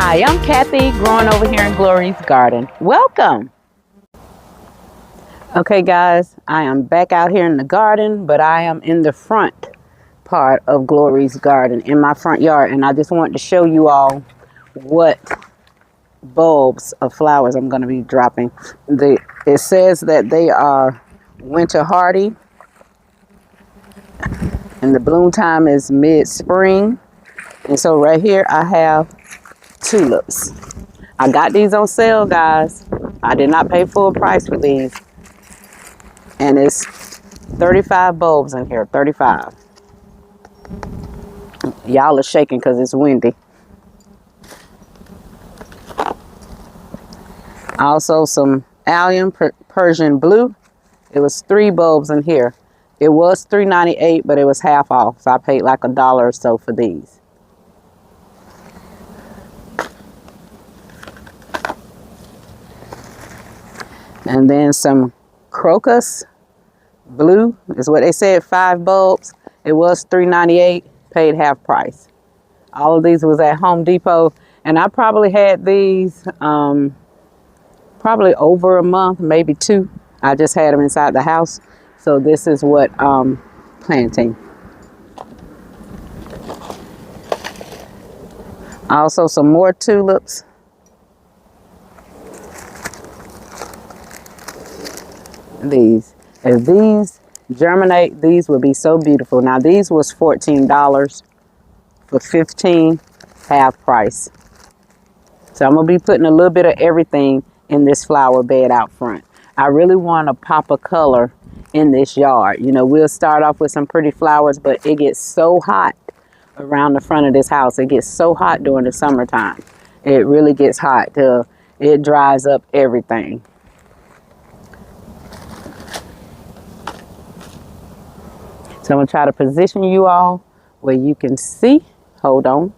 Hi, I'm Kathy, growing over here in Glory's garden. Welcome. Okay guys, I am back out here in the garden, but I am in the front part of Glory's garden in my front yard, and I just wanted to show you all what bulbs of flowers I'm going to be dropping. It says that they are winter hardy, and the bloom time is mid-spring. And so right here I have tulips. I got these on sale, guys. I did not pay full price for these. And it's 35 bulbs in here, 35. Y'all are shaking because it's windy. Also some allium Persian blue. It was 3 bulbs in here. It was $3.98, but it was half off. So I paid like $1 or so for these. And then some crocus blue is what they said, 5 bulbs. It was $3.98, paid half price. All of these was at Home Depot, and I probably had these probably over a month, maybe 2. I just had them inside the house. So this is what I'm planting. Also some more tulips. If these germinate, these would be so beautiful. Now these was $14 for 15, half price. So I'm gonna be putting a little bit of everything in this flower bed out front. I really want to pop a color in this yard. You know, we'll start off with some pretty flowers, but it gets so hot around the front of this house. It gets so hot during the summertime. It really gets hot till it dries up everything. So I'm going to try to position you all where you can see. Hold on.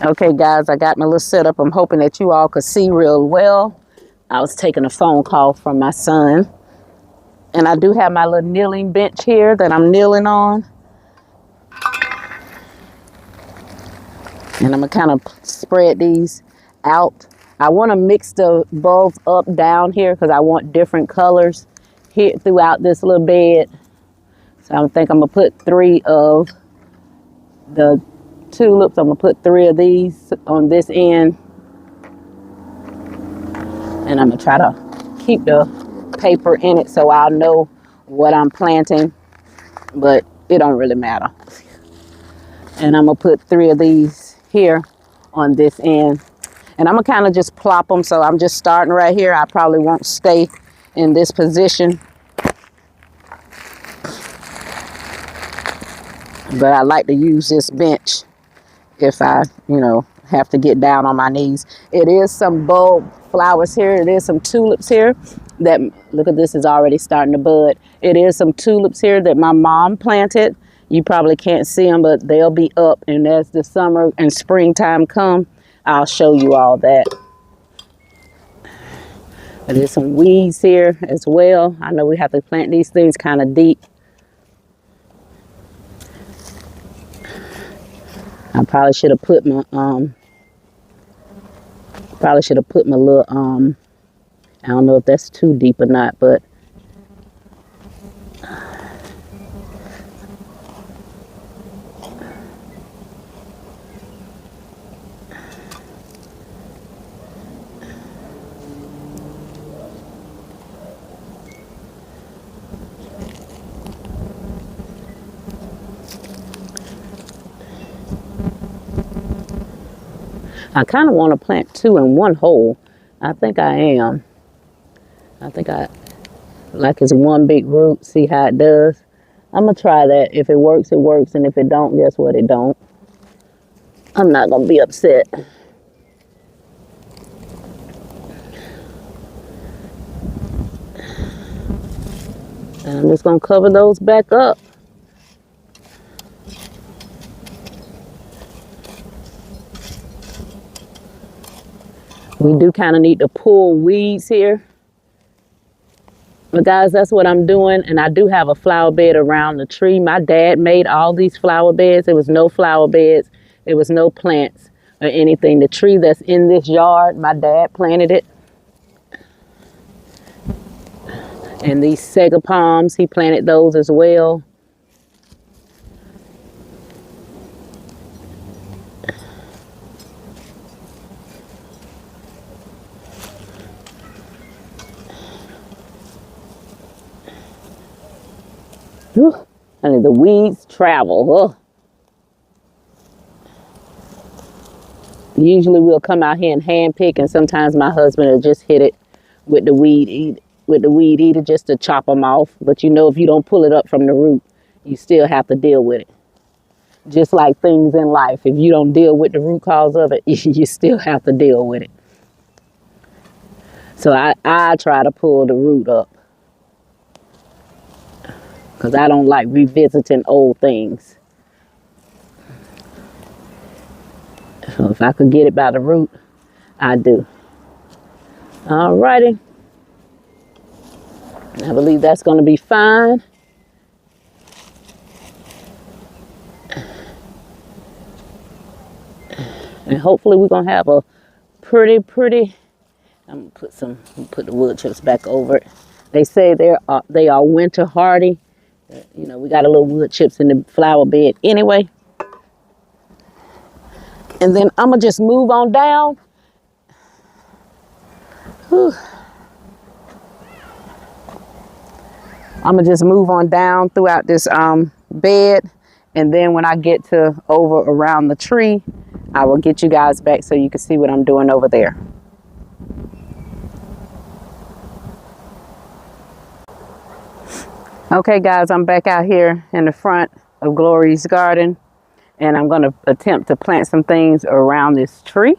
Okay, guys, I got my little setup. I'm hoping that you all could see real well. I was taking a phone call from my son. And I do have my little kneeling bench here that I'm kneeling on. And I'm going to kind of spread these out. I want to mix the bulbs up down here because I want different colors here throughout this little bed. So I think I'm gonna put 3 of the tulips. I'm gonna put 3 of these on this end, and I'm gonna try to keep the paper in it so I'll know what I'm planting, but it don't really matter. And I'm gonna put 3 of these here on this end, and I'm gonna kind of just plop them. So I'm just starting right here. I probably won't stay in this position, but I like to use this bench if I, have to get down on my knees. It is some bulb flowers here. It is some tulips here that, look at this, is already starting to bud. It is some tulips here that my mom planted. You probably can't see them, but they'll be up. And as the summer and springtime come, I'll show you all that. There's some weeds here as well. I know we have to plant these things kind of deep. I probably should have put my little I don't know if that's too deep or not, but I kind of want to plant 2 in one hole. I think I am. I think I like it's one big root, see how it does. I'm going to try that. If it works, it works. And if it don't, guess what? It don't. I'm not going to be upset. And I'm just going to cover those back up. We do kind of need to pull weeds here. But guys, that's what I'm doing. And I do have a flower bed around the tree. My dad made all these flower beds. There was no flower beds. There was no plants. or anything. The tree that's in this yard, my dad planted it. And these Sega palms, he planted those as well. Whew. And the weeds travel. Usually we'll come out here and hand pick, and sometimes my husband will just hit it with the weed eater just to chop them off. But you know, if you don't pull it up from the root, you still have to deal with it. Just like things in life, if you don't deal with the root cause of it, you still have to deal with it. So I try to pull the root up, because I don't like revisiting old things. So if I could get it by the root, I do. Alrighty. I believe that's going to be fine. And hopefully we're going to have a pretty, I'm going to put the wood chips back over it. They say they are winter hardy. You know, we got a little wood chips in the flower bed anyway. And then I'm going to just move on down. Whew. I'm going to just move on down throughout this bed. And then when I get to over around the tree, I will get you guys back so you can see what I'm doing over there. Okay, guys, I'm back out here in the front of Glory's garden. And I'm going to attempt to plant some things around this tree.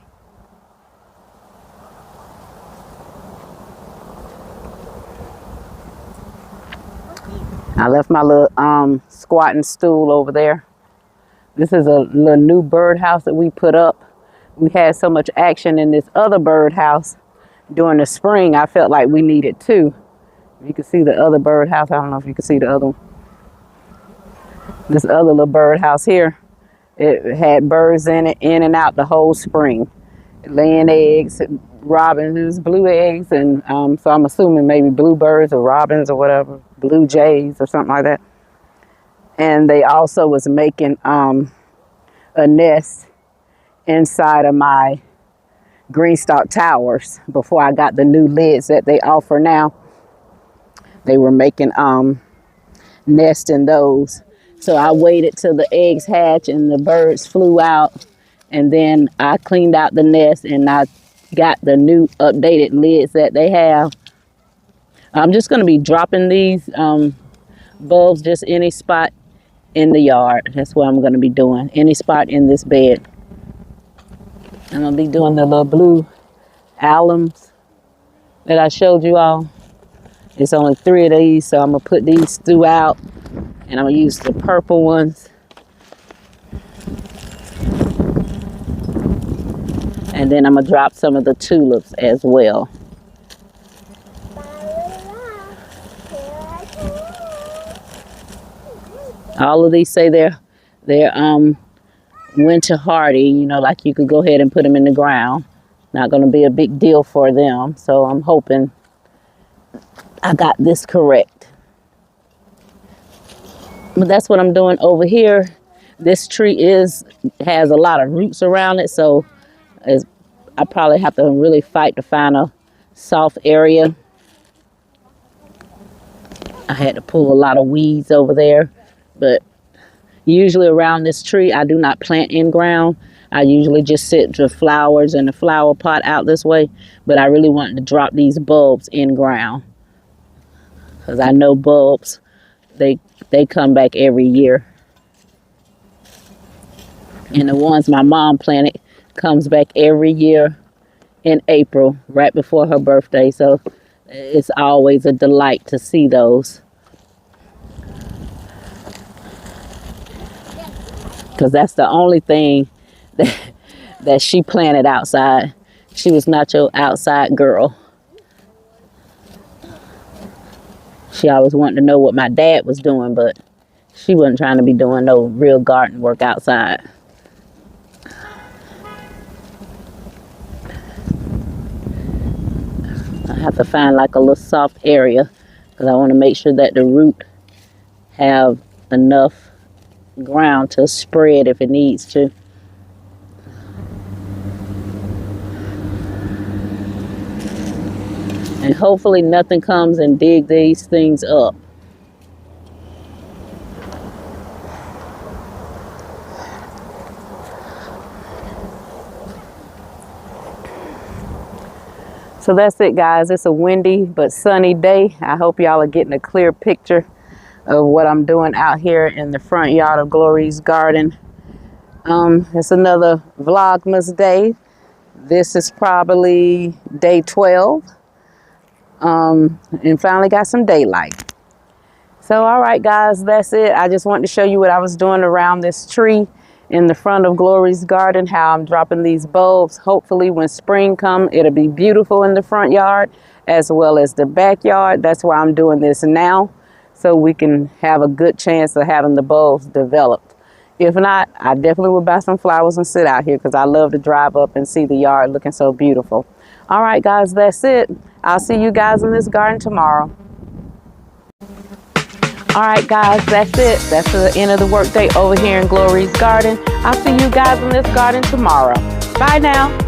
I left my little squatting stool over there. This is a little new birdhouse that we put up. We had so much action in this other birdhouse during the spring, I felt like we needed two. You can see the other birdhouse. I don't know if you can see the other one. This other little birdhouse here, it had birds in it, in and out the whole spring, laying eggs, robins, blue eggs, and so I'm assuming maybe bluebirds or robins or whatever, blue jays or something like that. And they also was making a nest inside of my Greenstock towers before I got the new lids that they offer now. They were making nests in those. So I waited till the eggs hatched and the birds flew out, and then I cleaned out the nest and I got the new updated lids that they have. I'm just going to be dropping these bulbs just any spot in the yard. That's what I'm going to be doing, any spot in this bed. I'm going to be doing the little blue alums that I showed you all. It's only 3 of these, so I'm going to put these throughout. And I'm going to use the purple ones. And then I'm going to drop some of the tulips as well. All of these say they're winter hardy. You know, like you could go ahead and put them in the ground. Not going to be a big deal for them. So I'm hoping I got this correct. But that's what I'm doing over here. This tree has a lot of roots around it, so I probably have to really fight to find a soft area. I had to pull a lot of weeds over there, but usually around this tree I do not plant in ground. I usually just sit the flowers in the flower pot out this way, but I really wanted to drop these bulbs in ground because I know bulbs, they come back every year. And the ones my mom planted comes back every year in April, right before her birthday. So it's always a delight to see those. Because that's the only thing that she planted outside. She was not your outside girl. She always wanted to know what my dad was doing, but she wasn't trying to be doing no real garden work outside. have to find like a little soft area because I want to make sure that the root have enough ground to spread if it needs to. And hopefully nothing comes and dig these things up. So that's it, guys. It's a windy but sunny day. I hope y'all are getting a clear picture of what I'm doing out here in the front yard of Glory's garden. It's another Vlogmas day. This is probably day 12. And finally got some daylight. So, all right, guys, that's it. I just wanted to show you what I was doing around this tree in the front of Glory's garden, how I'm dropping these bulbs. Hopefully when spring comes, it'll be beautiful in the front yard as well as the backyard. That's why I'm doing this now, so we can have a good chance of having the bulbs developed. If not, I definitely will buy some flowers and sit out here because I love to drive up and see the yard looking so beautiful. All right, guys, that's it. I'll see you guys in this garden tomorrow. All right, guys, that's it. That's the end of the workday over here in Glory's garden. I'll see you guys in this garden tomorrow. Bye now.